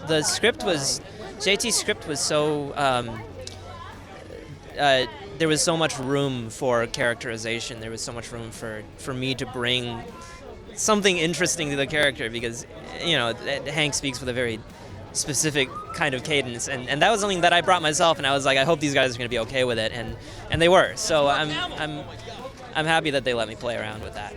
the script was, JT's script was so, there was so much room for characterization. There was so much room for me to bring something interesting to the character because, Hank speaks with a very specific kind of cadence, and that was something that I brought myself, and I was like, I hope these guys are going to be okay with it, and they were. So I'm happy that they let me play around with that.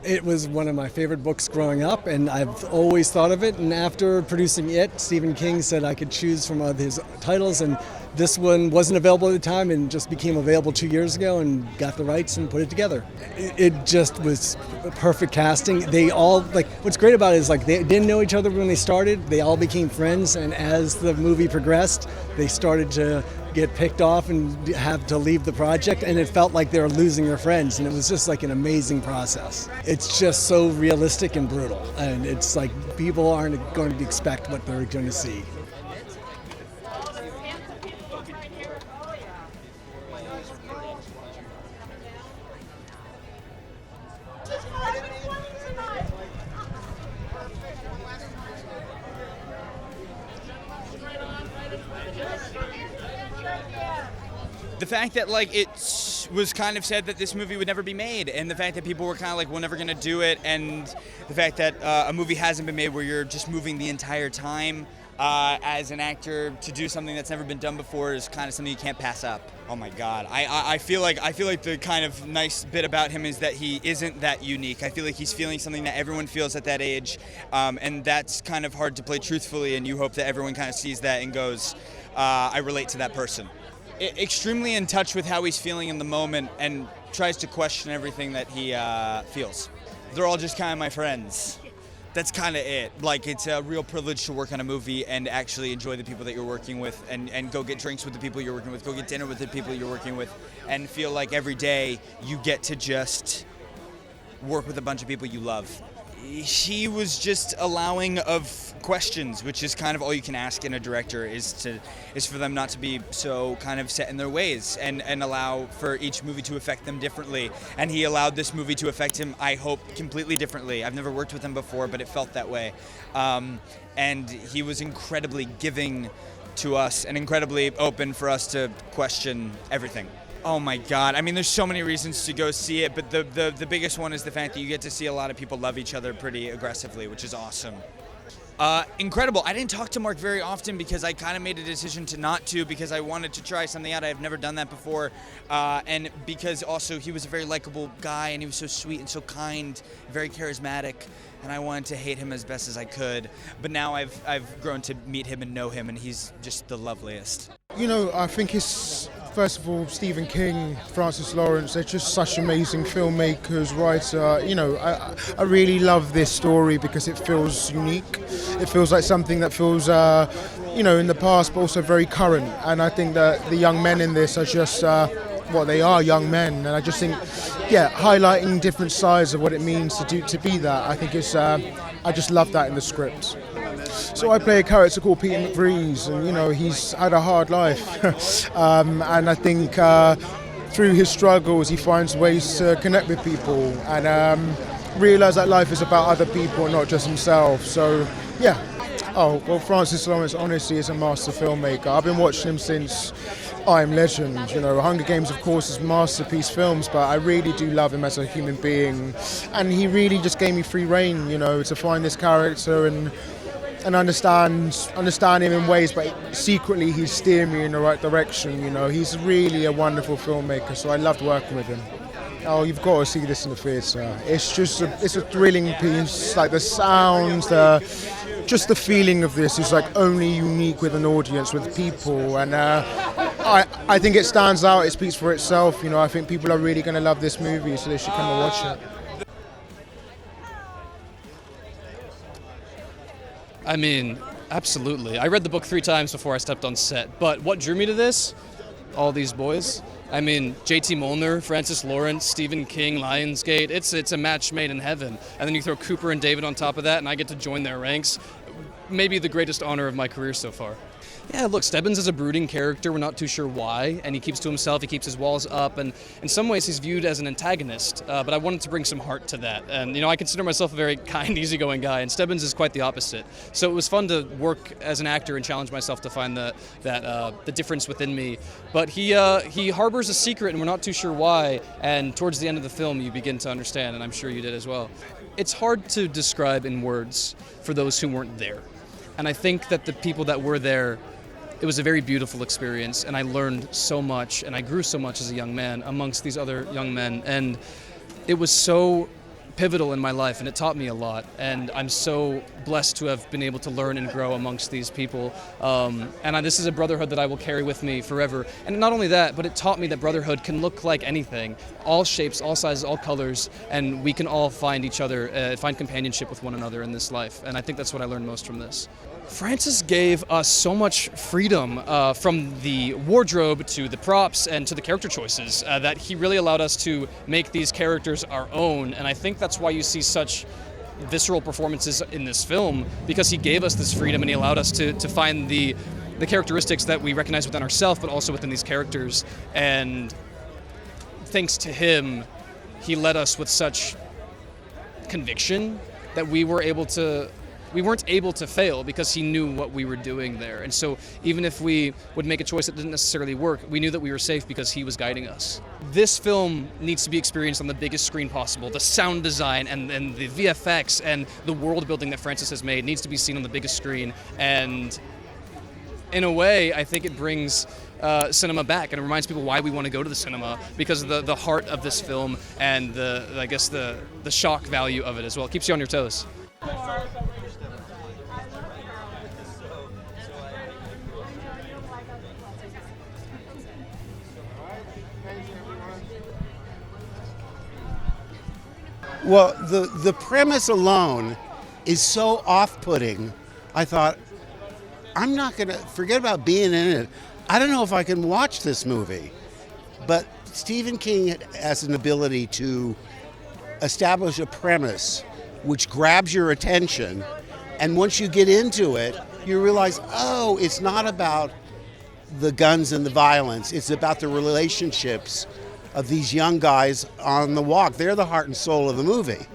It was one of my favorite books growing up, and I've always thought of it. And after producing it, Stephen King said I could choose from his titles, and this one wasn't available at the time and just became available 2 years ago, and got the rights and put it together. It just was perfect casting. They all, what's great about it is they didn't know each other when they started. They all became friends, and as the movie progressed, they started to get picked off and have to leave the project, and it felt like they were losing their friends, and it was just an amazing process. It's just so realistic and brutal, and it's people aren't going to expect what they're going to see. The fact that it was kind of said that this movie would never be made, and the fact that people were kind of we're never going to do it, and the fact that a movie hasn't been made where you're just moving the entire time as an actor to do something that's never been done before is kind of something you can't pass up. Oh my God, I feel like the kind of nice bit about him is that he isn't that unique. I feel like he's feeling something that everyone feels at that age, and that's kind of hard to play truthfully, and you hope that everyone kind of sees that and goes, I relate to that person. Extremely in touch with how he's feeling in the moment and tries to question everything that he feels. They're all just kind of my friends. That's kind of it. It's a real privilege to work on a movie and actually enjoy the people that you're working with, and go get drinks with the people you're working with, go get dinner with the people you're working with, and feel like every day you get to just work with a bunch of people you love. He was just allowing of questions, which is kind of all you can ask in a director, is for them not to be so kind of set in their ways, and allow for each movie to affect them differently. And he allowed this movie to affect him, I hope, completely differently. I've never worked with him before, but it felt that way. And he was incredibly giving to us and incredibly open for us to question everything. Oh my God. I mean, there's so many reasons to go see it, but the biggest one is the fact that you get to see a lot of people love each other pretty aggressively, which is awesome. Incredible. I didn't talk to Mark very often because I kind of made a decision to not to, because I wanted to try something out. I've never done that before. And because also he was a very likable guy, and he was so sweet and so kind, very charismatic, and I wanted to hate him as best as I could. But now I've grown to meet him and know him, and he's just the loveliest. I think it's, first of all, Stephen King, Francis Lawrence, they're just such amazing filmmakers, writer. I really love this story because it feels unique. It feels like something that feels, in the past, but also very current. And I think that the young men in this are just, they are young men. And I just think, highlighting different sides of what it means to be that. I think it's, I just love that in the script. So I play a character called Peter McVries, and he's had a hard life, and I think through his struggles he finds ways to connect with people and realise that life is about other people, not just himself. So Francis Lawrence honestly is a master filmmaker. I've been watching him since I Am Legend. Hunger Games, of course, is masterpiece films, but I really do love him as a human being, and he really just gave me free rein, to find this character and understand him in ways, but secretly he's steering me in the right direction. He's really a wonderful filmmaker, so I loved working with him. Oh, you've got to see this in the theatre. It's a thrilling piece. The sounds, just the feeling of this is only unique with an audience, with people, and I think it stands out. It speaks for itself. I think people are really going to love this movie, so they should come and watch it. I mean, absolutely. I read the book 3 times before I stepped on set, but what drew me to this? All these boys. I mean, J.T. Molnar, Francis Lawrence, Stephen King, Lionsgate, it's a match made in heaven. And then you throw Cooper and David on top of that, and I get to join their ranks. maybe the greatest honor of my career so far. Yeah, look, Stebbins is a brooding character. We're not too sure why, and he keeps to himself. He keeps his walls up, and in some ways he's viewed as an antagonist. But I wanted to bring some heart to that, and I consider myself a very kind, easygoing guy, and Stebbins is quite the opposite. So it was fun to work as an actor and challenge myself to find the difference within me. But he harbors a secret, and we're not too sure why. And towards the end of the film, you begin to understand, and I'm sure you did as well. It's hard to describe in words for those who weren't there, and I think that the people that were there. It was a very beautiful experience, and I learned so much, and I grew so much as a young man amongst these other young men, and it was so pivotal in my life, and it taught me a lot, and I'm so blessed to have been able to learn and grow amongst these people, this is a brotherhood that I will carry with me forever. And not only that, but it taught me that brotherhood can look like anything, all shapes, all sizes, all colors, and we can all find each other, find companionship with one another in this life, and I think that's what I learned most from this. Francis gave us so much freedom from the wardrobe to the props and to the character choices that he really allowed us to make these characters our own, and I think that's why you see such visceral performances in this film, because he gave us this freedom and he allowed us to find the characteristics that we recognize within ourselves but also within these characters, and thanks to him, he led us with such conviction that we weren't able to fail because he knew what we were doing there. And so even if we would make a choice that didn't necessarily work, we knew that we were safe because he was guiding us. This film needs to be experienced on the biggest screen possible. The sound design and the VFX and the world building that Francis has made needs to be seen on the biggest screen. And in a way, I think it brings cinema back, and it reminds people why we want to go to the cinema, because of the heart of this film and the shock value of it as well. It keeps you on your toes. Well, the premise alone is so off-putting. I thought, I'm not going to forget about being in it. I don't know if I can watch this movie. But Stephen King has an ability to establish a premise which grabs your attention, and once you get into it, you realize, oh, it's not about the guns and the violence. It's about the relationships of these young guys on the walk. They're the heart and soul of the movie.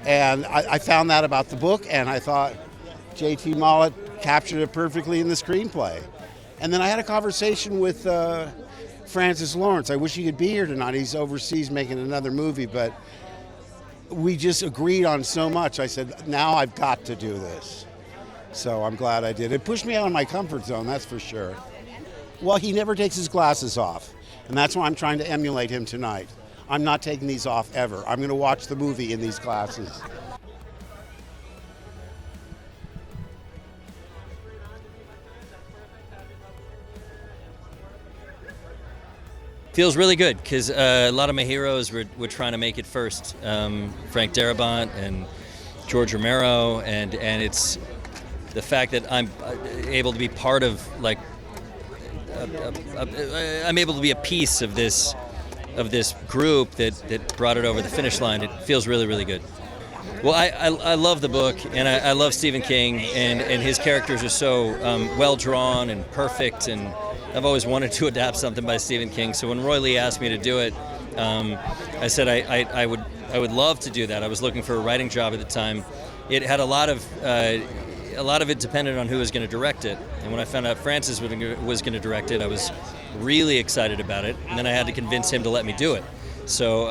And I found that about the book, and I thought J.T. Mollett captured it perfectly in the screenplay. And then I had a conversation with Francis Lawrence. I wish he could be here tonight. He's overseas making another movie, but we just agreed on so much. I said, now I've got to do this. So I'm glad I did. It pushed me out of my comfort zone, that's for sure. Well, he never takes his glasses off. And that's why I'm trying to emulate him tonight. I'm not taking these off ever. I'm going to watch the movie in these glasses. Feels really good because a lot of my heroes were trying to make it first. Frank Darabont and George Romero, and it's the fact that I'm able to be part of, like, I'm able to be a piece of this group that brought it over the finish line. It feels really, really good. Well, I love the book, and I love Stephen King, and his characters are so well drawn and perfect, and I've always wanted to adapt something by Stephen King. So when Roy Lee asked me to do it, I said I would love to do that. I was looking for a writing job at the time. It had a lot of it depended on who was going to direct it. And when I found out Francis was going to direct it, I was really excited about it. And then I had to convince him to let me do it. So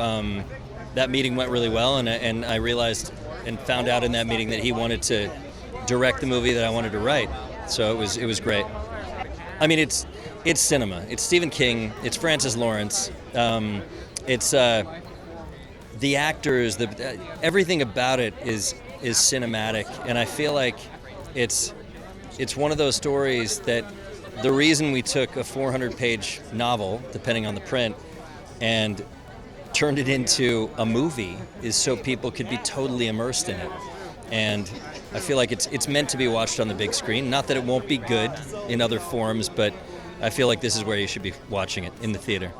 that meeting went really well, and I realized and found out in that meeting that he wanted to direct the movie that I wanted to write. So it was great. I mean, it's cinema. It's Stephen King. It's Francis Lawrence. It's the actors. Everything about it is cinematic, and I feel like it's one of those stories that the reason we took a 400-page novel, depending on the print, and turned it into a movie is so people could be totally immersed in it. And I feel like it's meant to be watched on the big screen. Not that it won't be good in other forms, but I feel like this is where you should be watching it, in the theater.